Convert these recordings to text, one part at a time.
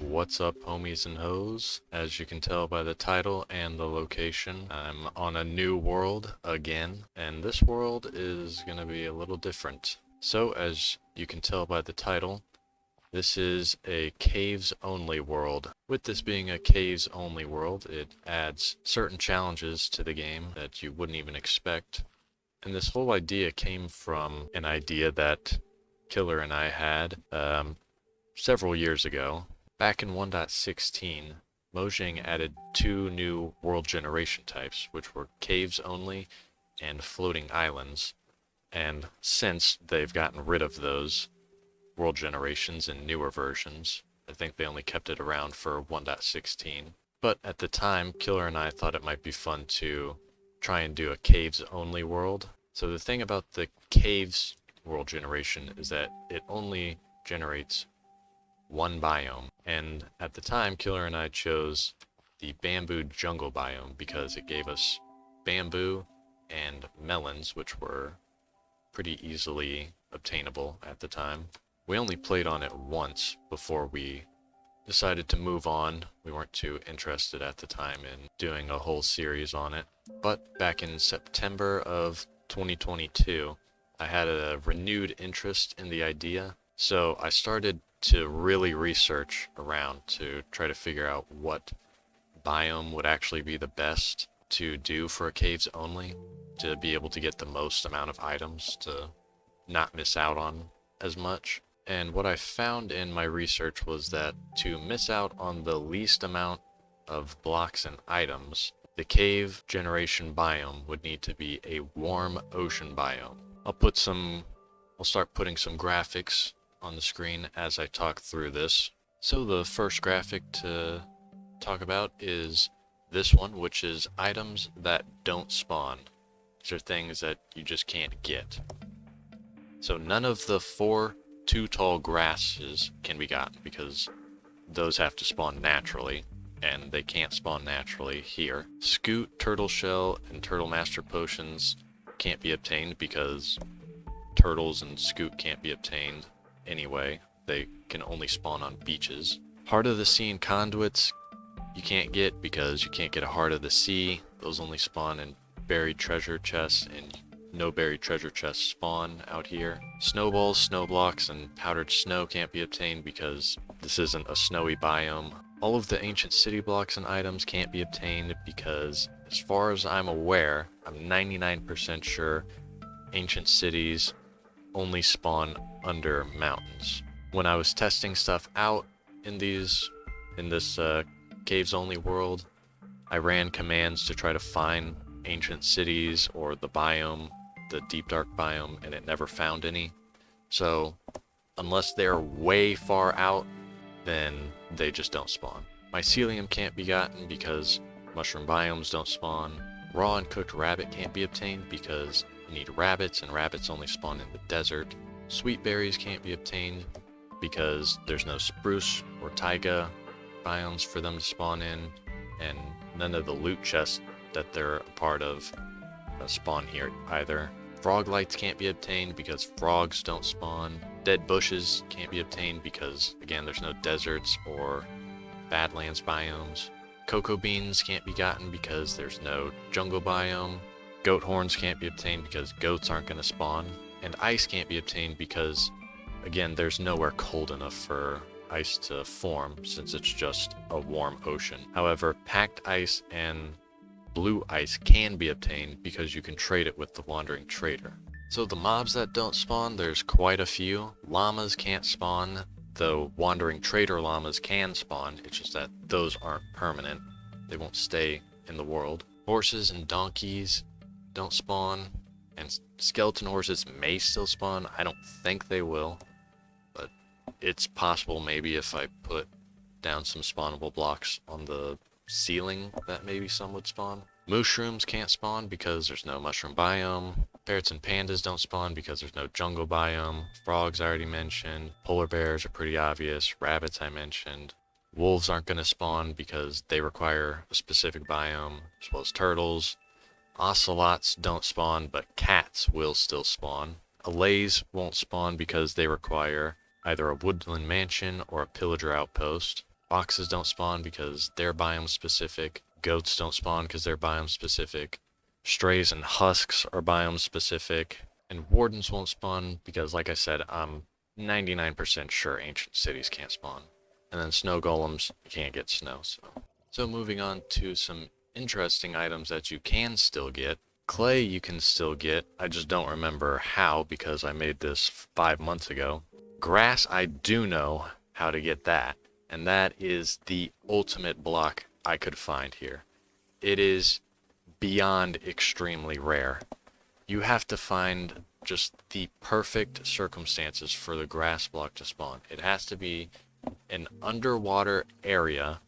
What's up, homies and hoes? As you can tell by the title and the location, I'm on a new world again, and this world is gonna be a little different. So, as you can tell by the title, this is a caves-only world. With this being a caves-only world, it adds certain challenges to the game that you wouldn't even expect. And this whole idea came from an idea that Killer and I had several years ago. Back in 1.16, Mojang added two new world generation types, which were caves only and floating islands. And since they've gotten rid of those world generations in newer versions, I think they only kept it around for 1.16. But at the time, Killer and I thought it might be fun to try and do a caves only world. So the thing about the caves world generation is that it only generates one biome, and at the time Killer and I chose the bamboo jungle biome because it gave us bamboo and melons, which were pretty easily obtainable at the time. We only played on it once before we decided to move on. We weren't too interested at the time in doing a whole series on it. But back in September of 2022, I had a renewed interest in the idea, so I started to really research around to try to figure out what biome would actually be the best to do for a caves only, to be able to get the most amount of items, to not miss out on as much. And what I found in my research was that to miss out on the least amount of blocks and items, the cave generation biome would need to be a warm ocean biome. I'll start putting some graphics on the screen as I talk through this. So the first graphic to talk about is this one, which is items that don't spawn. These are things that you just can't get. So none of the 4 too tall grasses can be gotten because those have to spawn naturally, and they can't spawn naturally here. Scoot, turtle shell, and turtle master potions can't be obtained because turtles and scoot can't be obtained anyway. They can only spawn on beaches. Heart of the Sea and conduits you can't get because you can't get a Heart of the Sea. Those only spawn in buried treasure chests, and no buried treasure chests spawn out here. Snowballs, snow blocks, and powdered snow can't be obtained because this isn't a snowy biome. All of the ancient city blocks and items can't be obtained because, as far as I'm aware, I'm 99% sure ancient cities only spawn under mountains. When I was testing stuff out in this caves only world, I ran commands to try to find ancient cities or the biome, the deep dark biome, and it never found any. So unless they're way far out, then they just don't spawn. Mycelium can't be gotten because mushroom biomes don't spawn. Raw and cooked rabbit can't be obtained because you need rabbits, and rabbits only spawn in the desert. Sweet berries can't be obtained because there's no spruce or taiga biomes for them to spawn in, and none of the loot chests that they're a part of spawn here either. Frog lights can't be obtained because frogs don't spawn. Dead bushes can't be obtained because, again, there's no deserts or badlands biomes. Cocoa beans can't be gotten because there's no jungle biome. Goat horns can't be obtained because goats aren't going to spawn. And ice can't be obtained because, again, there's nowhere cold enough for ice to form since it's just a warm ocean. However, packed ice and blue ice can be obtained because you can trade it with the wandering trader. So the mobs that don't spawn, there's quite a few. Llamas can't spawn, though wandering trader llamas can spawn. It's just that those aren't permanent. They won't stay in the world. Horses and donkeys don't spawn, and skeleton horses may still spawn. I don't think they will, but it's possible maybe if I put down some spawnable blocks on the ceiling that maybe some would spawn. Mushrooms can't spawn because there's no mushroom biome. Parrots and pandas don't spawn because there's no jungle biome. Frogs I already mentioned. Polar bears are pretty obvious. Rabbits I mentioned. Wolves aren't going to spawn because they require a specific biome, as well as turtles. Ocelots don't spawn, but cats will still spawn. Allays won't spawn because they require either a woodland mansion or a pillager outpost. Foxes don't spawn because they're biome specific. Goats don't spawn because they're biome specific. Strays and husks are biome specific. And wardens won't spawn because, like I said, I'm 99% sure ancient cities can't spawn. And then snow golems, you can't get snow. So moving on to some interesting items that you can still get. Clay you can still get, I just don't remember how because I made this 5 months ago. Grass, I do know how to get that, and that is the ultimate block I could find here. It is beyond extremely rare. You have to find just the perfect circumstances for the grass block to spawn. It has to be an underwater area,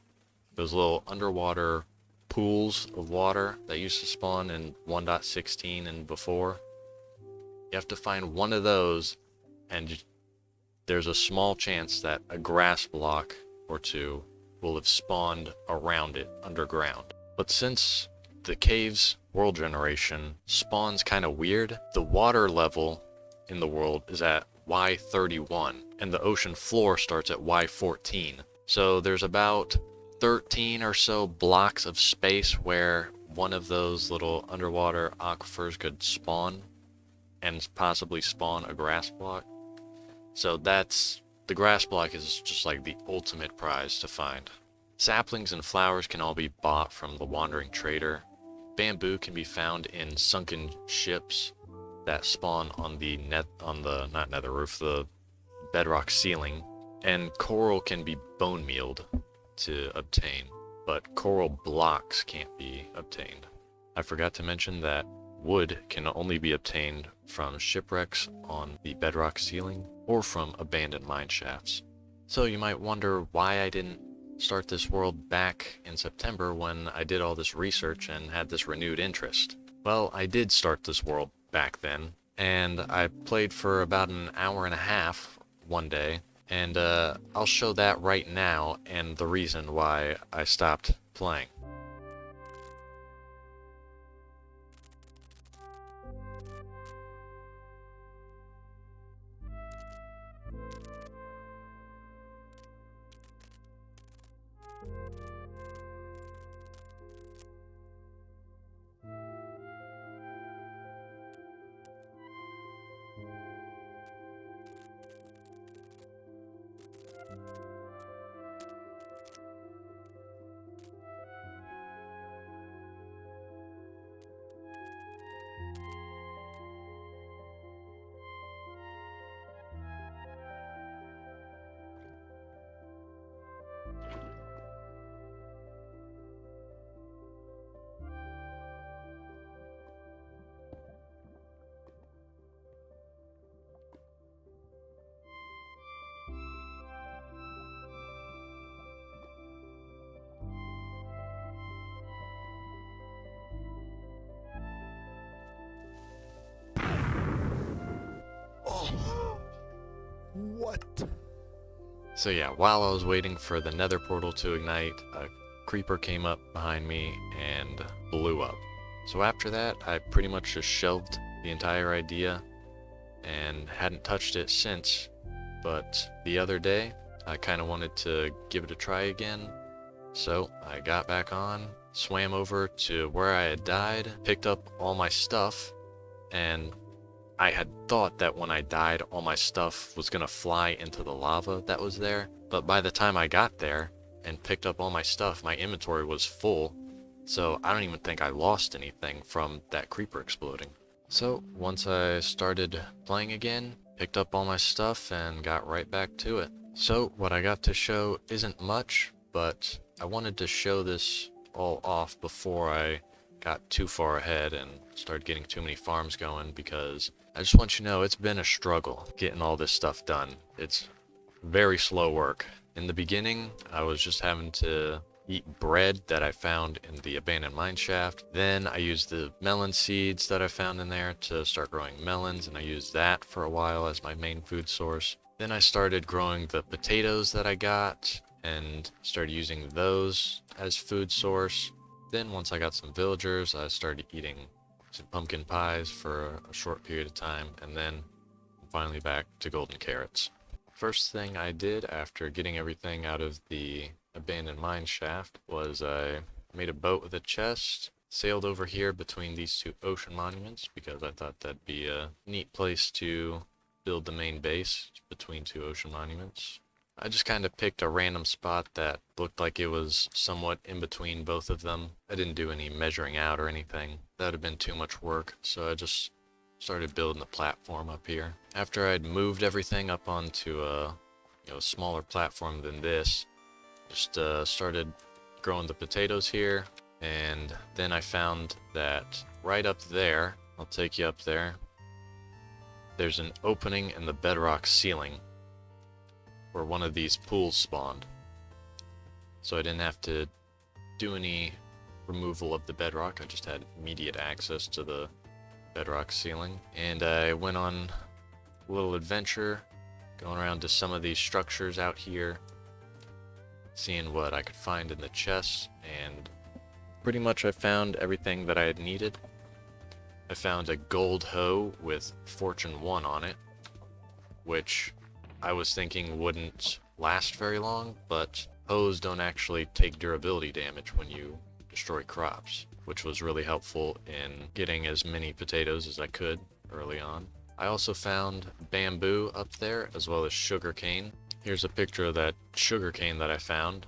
those little underwater pools of water that used to spawn in 1.16 and before. You have to find one of those, and there's a small chance that a grass block or two will have spawned around it underground. But since the caves world generation spawns kind of weird, the water level in the world is at Y31 and the ocean floor starts at Y14. So there's about 13 or so blocks of space where one of those little underwater aquifers could spawn and possibly spawn a grass block. So the grass block is just like the ultimate prize to find. Saplings and flowers can all be bought from the wandering trader. Bamboo can be found in sunken ships that spawn on the not nether roof, the bedrock ceiling. And coral can be bone mealed to obtain, but coral blocks can't be obtained. I forgot to mention that wood can only be obtained from shipwrecks on the bedrock ceiling or from abandoned mine shafts. So you might wonder why I didn't start this world back in September when I did all this research and had this renewed interest. Well, I did start this world back then, and I played for about an hour and a half one day, and I'll show that right now and the reason why I stopped playing. What? So yeah, while I was waiting for the nether portal to ignite, a creeper came up behind me and blew up. So after that, I pretty much just shelved the entire idea and hadn't touched it since. But the other day, I kind of wanted to give it a try again. So I got back on, swam over to where I had died, picked up all my stuff, and I had thought that when I died, all my stuff was gonna fly into the lava that was there, but by the time I got there and picked up all my stuff, my inventory was full, so I don't even think I lost anything from that creeper exploding. So once I started playing again, picked up all my stuff and got right back to it. So what I got to show isn't much, but I wanted to show this all off before I got too far ahead and started getting too many farms going, because I just want you to know it's been a struggle getting all this stuff done. It's very slow work. In the beginning, I was just having to eat bread that I found in the abandoned mine shaft. Then I used the melon seeds that I found in there to start growing melons, and I used that for a while as my main food source. Then I started growing the potatoes that I got and started using those as food source. Then once I got some villagers, I started eating some pumpkin pies for a short period of time, and then finally back to golden carrots. First thing I did after getting everything out of the abandoned mine shaft was I made a boat with a chest, sailed over here between these two ocean monuments because I thought that'd be a neat place to build the main base between two ocean monuments. I just kind of picked a random spot that looked like it was somewhat in between both of them. I didn't do any measuring out or anything. That would have been too much work, so I just started building the platform up here. After I'd moved everything up onto a smaller platform than this, just started growing the potatoes here, and then I found that right up there, I'll take you up there, there's an opening in the bedrock ceiling where one of these pools spawned. So I didn't have to do any removal of the bedrock, I just had immediate access to the bedrock ceiling. And I went on a little adventure, going around to some of these structures out here, seeing what I could find in the chests, and pretty much I found everything that I had needed. I found a gold hoe with Fortune 1 on it, which I was thinking wouldn't last very long, but hoes don't actually take durability damage when you destroy crops, which was really helpful in getting as many potatoes as I could early on. I also found bamboo up there, as well as sugarcane. Here's a picture of that sugarcane that I found.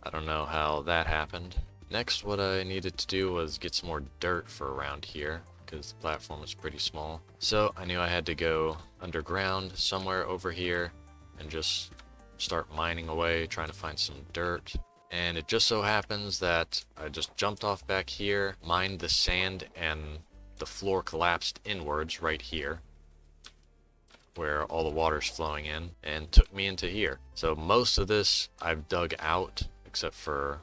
I don't know how that happened. Next, what I needed to do was get some more dirt for around here, because the platform was pretty small. So I knew I had to go underground somewhere over here and just start mining away, trying to find some dirt. And it just so happens that I just jumped off back here, mined the sand, and the floor collapsed inwards right here, where all the water's flowing in, and took me into here. So most of this I've dug out, except for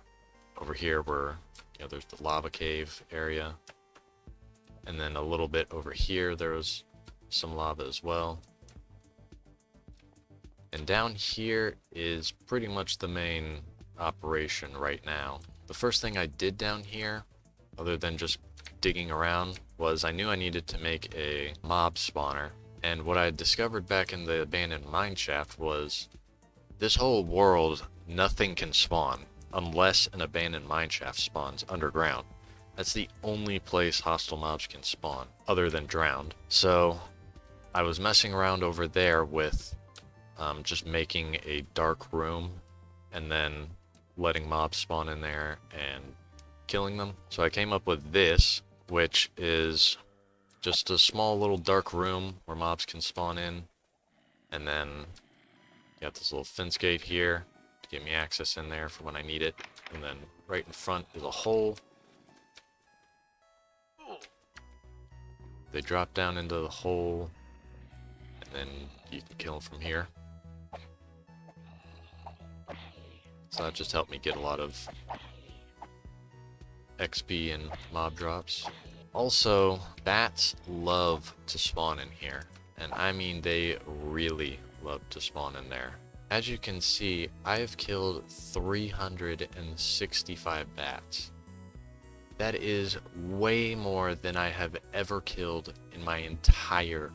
over here where there's the lava cave area. And then a little bit over here, there was some lava as well. And down here is pretty much the main operation right now. The first thing I did down here, other than just digging around, was I knew I needed to make a mob spawner. And what I had discovered back in the abandoned mine shaft was this whole world, nothing can spawn unless an abandoned mine shaft spawns underground. That's the only place hostile mobs can spawn, other than drowned. So I was messing around over there with just making a dark room and then letting mobs spawn in there and killing them. So I came up with this, which is just a small little dark room where mobs can spawn in. And then you got this little fence gate here to give me access in there for when I need it. And then right in front is a hole. They drop down into the hole, and then you can kill them from here. So that just helped me get a lot of XP and mob drops. Also, bats love to spawn in here, and I mean they really love to spawn in there. As you can see, I have killed 365 bats. That is way more than I have ever killed in my entire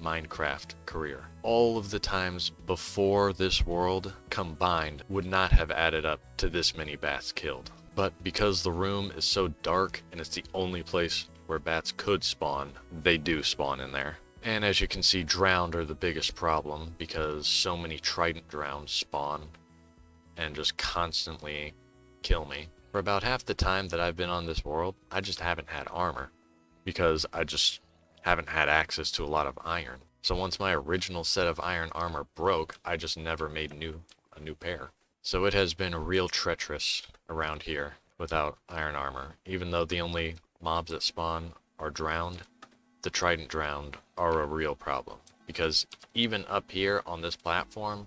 Minecraft career. All of the times before this world combined would not have added up to this many bats killed. But because the room is so dark and it's the only place where bats could spawn, they do spawn in there. And as you can see, drowned are the biggest problem because so many trident drowns spawn and just constantly kill me. For about half the time that I've been on this world, I just haven't had armor because I just haven't had access to a lot of iron. So once my original set of iron armor broke, I just never made a new pair. So it has been real treacherous around here without iron armor. Even though the only mobs that spawn are drowned, the trident drowned are a real problem. Because even up here on this platform,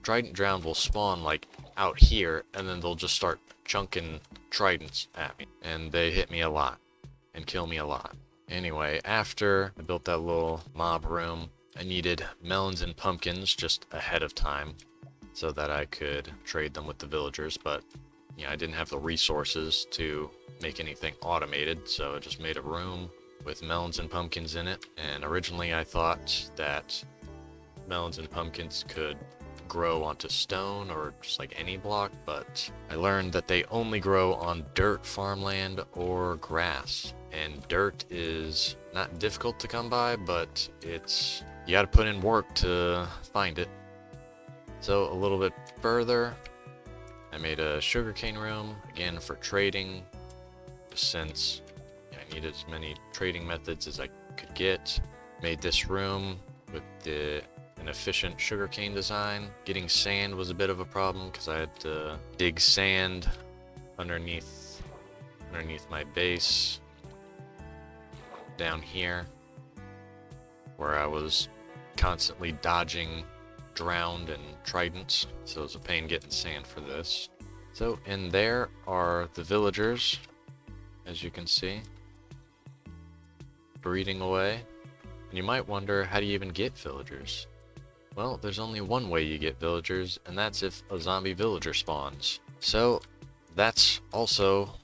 trident drowned will spawn like out here, and then they'll just start chunking tridents at me. And they hit me a lot and kill me a lot. Anyway, after I built that little mob room, I needed melons and pumpkins just ahead of time so that I could trade them with the villagers, but I didn't have the resources to make anything automated, so I just made a room with melons and pumpkins in it. And originally I thought that melons and pumpkins could grow onto stone or just like any block, but I learned that they only grow on dirt farmland or grass. And dirt is not difficult to come by, but you gotta put in work to find it. So a little bit further, I made a sugarcane room, again for trading, since I needed as many trading methods as I could get. Made this room with an efficient sugarcane design. Getting sand was a bit of a problem because I had to dig sand underneath my base down here, where I was constantly dodging drowned and tridents, so it was a pain getting sand for this. So in there are the villagers, as you can see, breeding away. And you might wonder, how do you even get villagers? Well, there's only one way you get villagers, and that's if a zombie villager spawns. So that's also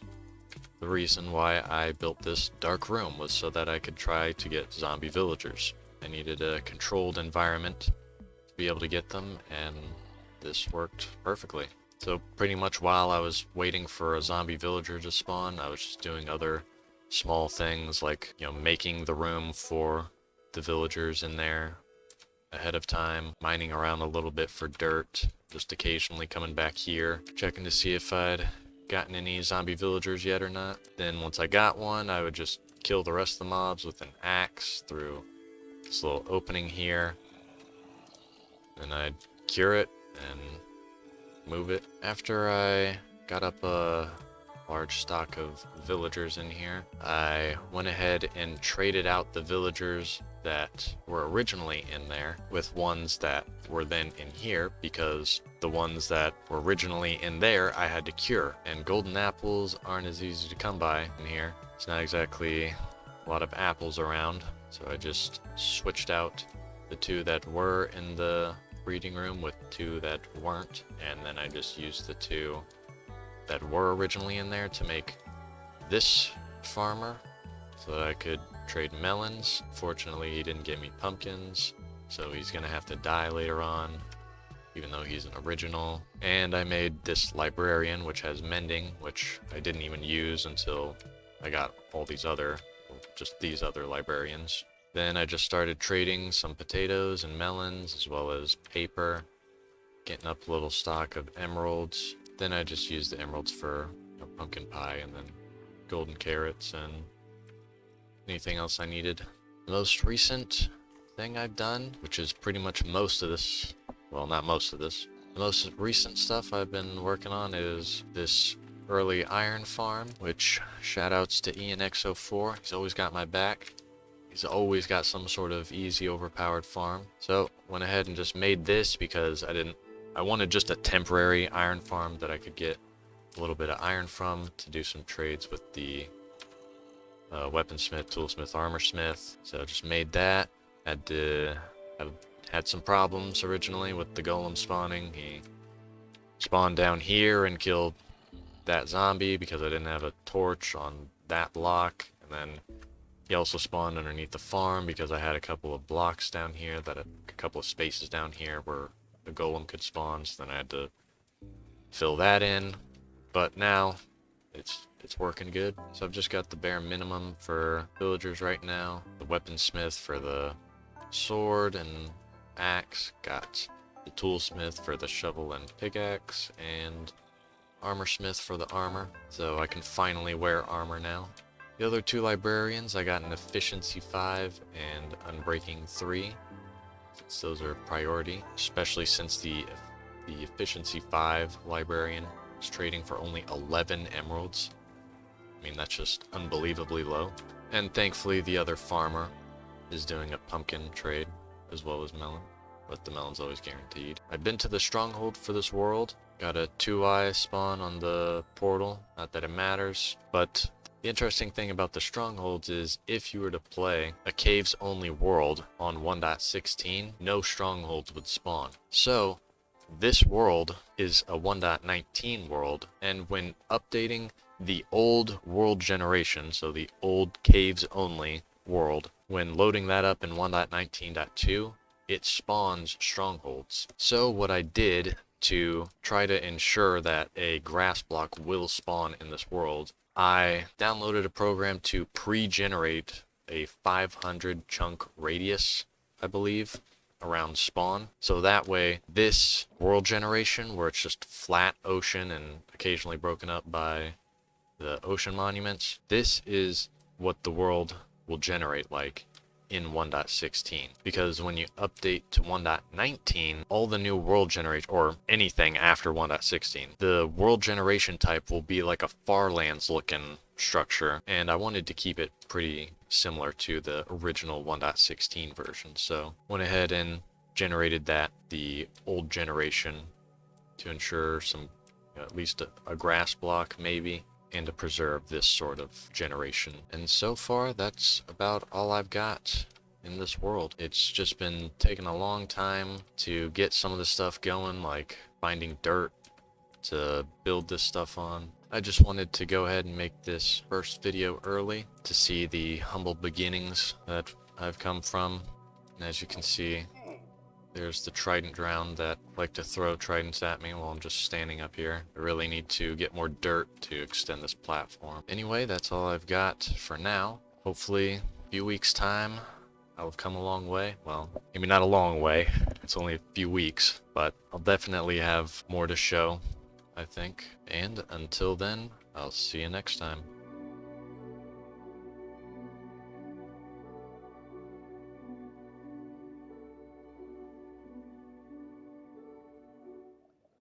the reason why I built this dark room, was so that I could try to get zombie villagers. I needed a controlled environment to be able to get them, and this worked perfectly. So pretty much while I was waiting for a zombie villager to spawn, I was just doing other small things like, making the room for the villagers in there ahead of time, mining around a little bit for dirt, just occasionally coming back here, checking to see if I'd gotten any zombie villagers yet or not. Then once I got one, I would just kill the rest of the mobs with an axe through this little opening here. Then I'd cure it and move it. After I got up a large stock of villagers in here, I went ahead and traded out the villagers that were originally in there with ones that were then in here, because the ones that were originally in there I had to cure, and golden apples aren't as easy to come by in here. It's not exactly a lot of apples around, so I just switched out the two that were in the breeding room with two that weren't, and then I just used the two that were originally in there to make this farmer so that I could trade melons. Fortunately, he didn't give me pumpkins, so he's gonna have to die later on, even though he's an original. And I made this librarian, which has mending, which I didn't even use until I got all these other librarians. Then I just started trading some potatoes and melons, as well as paper, getting up a little stock of emeralds. Then I just used the emeralds for pumpkin pie, and then golden carrots and anything else I needed. The most recent thing I've done, which is pretty much most of this, well, not most of this, the most recent stuff I've been working on is this early iron farm, which shoutouts to ENX04. He's always got my back. He's always got some sort of easy overpowered farm. So went ahead and just made this because I wanted just a temporary iron farm that I could get a little bit of iron from to do some trades with the weaponsmith, toolsmith, armorsmith. So I just made that. Had some problems originally with the golem spawning. He spawned down here and killed that zombie because I didn't have a torch on that block. And then he also spawned underneath the farm because I had a couple of blocks down here, a couple of spaces down here where the golem could spawn. So then I had to fill that in. But now it's working good. So I've just got the bare minimum for villagers right now. The weaponsmith for the sword and axe. Got the toolsmith for the shovel and pickaxe, and armorsmith for the armor. So I can finally wear armor now. The other two librarians, I got an efficiency 5 and unbreaking 3. So those are priority, especially since the efficiency 5 librarian is trading for only 11 emeralds. I mean, that's just unbelievably low. And thankfully the other farmer is doing a pumpkin trade as well as melon, but the melon's always guaranteed. I've been to the stronghold for this world. Got a 2-eye spawn on the portal. Not that it matters, but the interesting thing about the strongholds is if you were to play a caves only world on 1.16, no strongholds would spawn. So this world is a 1.19 world, and when updating the old world generation, so the old caves only world, when loading that up in 1.19.2, it spawns strongholds. So what I did to try to ensure that a grass block will spawn in this world, I downloaded a program to pre-generate a 500 chunk radius, I believe, around spawn. So that way, this world generation, where it's just flat ocean and occasionally broken up by the ocean monuments, this is what the world will generate like in 1.16. Because when you update to 1.19, all the new world generation, or anything after 1.16, the world generation type will be like a Farlands looking structure, and I wanted to keep it pretty similar to the original 1.16 version. So went ahead and generated that, the old generation, to ensure some, at least a grass block maybe, and to preserve this sort of generation. And so far, that's about all I've got in this world. It's just been taking a long time to get some of the stuff going, like finding dirt to build this stuff on. I just wanted to go ahead and make this first video early to see the humble beginnings that I've come from. And as you can see, there's the trident drowned that like to throw tridents at me while I'm just standing up here. I really need to get more dirt to extend this platform. Anyway, that's all I've got for now. Hopefully, a few weeks' time, I'll have come a long way. Well, maybe not a long way. It's only a few weeks, but I'll definitely have more to show, I think. And until then, I'll see you next time.